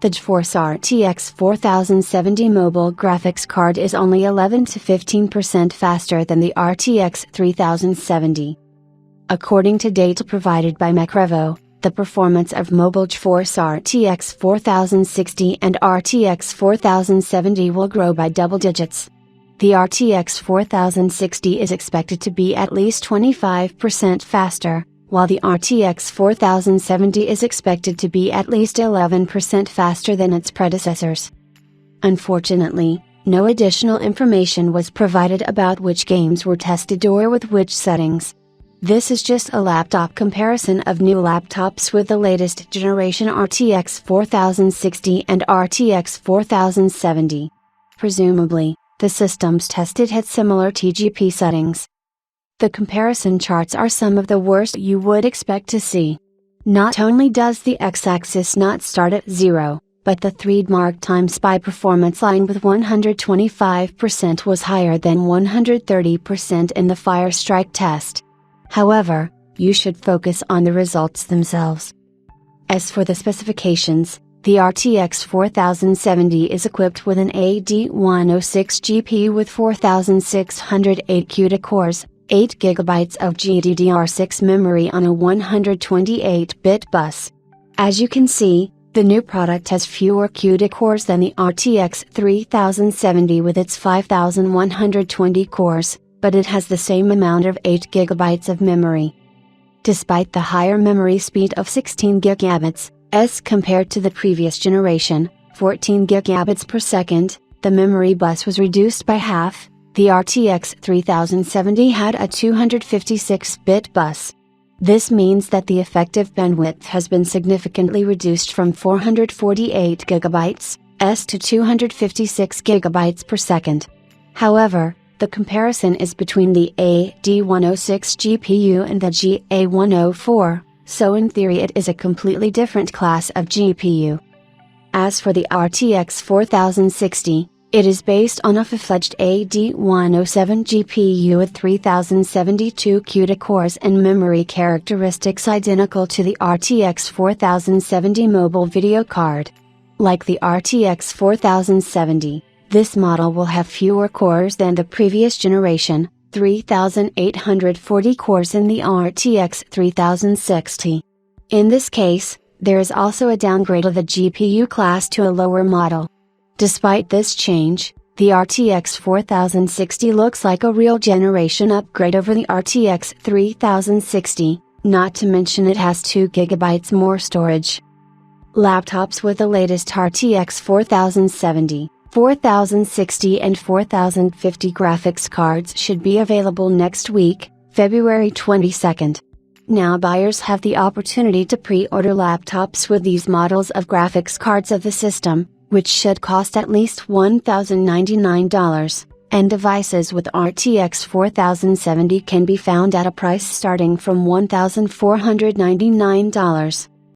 The GeForce RTX 4070 mobile graphics card is only 11 to 15% faster than the RTX 3070. According to data provided by Macrevo, the performance of mobile GeForce RTX 4060 and RTX 4070 will grow by double digits. The RTX 4060 is expected to be at least 25% faster, while the RTX 4070 is expected to be at least 11% faster than its predecessors. Unfortunately, no additional information was provided about which games were tested or with which settings. This is just a laptop comparison of new laptops with the latest generation RTX 4060 and RTX 4070. Presumably, the systems tested had similar TGP settings. The comparison charts are some of the worst you would expect to see. Not only does the x-axis not start at 0, but the 3D time SPI performance line with 125% was higher than 130% in the Firestrike test. However, you should focus on the results themselves. As for the specifications, the RTX 4070 is equipped with an AD106 GPU with 4608 CUDA cores, 8GB of GDDR6 memory on a 128-bit bus. As you can see, the new product has fewer CUDA cores than the RTX 3070 with its 5120 cores, but it has the same amount of 8GB of memory. Despite the higher memory speed of 16GB, as compared to the previous generation, 14GB per second, the memory bus was reduced by half. The RTX 3070 had a 256-bit bus. This means that the effective bandwidth has been significantly reduced from 448GB to 256GB per second. However, the comparison is between the AD106 GPU and the GA104, so in theory it is a completely different class of GPU. As for the RTX 4060, it is based on a full-fledged AD107 GPU with 3072 CUDA cores and memory characteristics identical to the RTX 4070 mobile video card. Like the RTX 4070, this model will have fewer cores than the previous generation, 3840 cores in the RTX 3060. In this case, there is also a downgrade of the GPU class to a lower model. Despite this change, the RTX 4060 looks like a real generation upgrade over the RTX 3060, not to mention it has 2GB more storage. Laptops with the latest RTX 4070, 4060 and 4050 graphics cards should be available next week, February 22nd. Now buyers have the opportunity to pre-order laptops with these models of graphics cards of the system, which should cost at least $1,099, and devices with RTX 4070 can be found at a price starting from $1,499.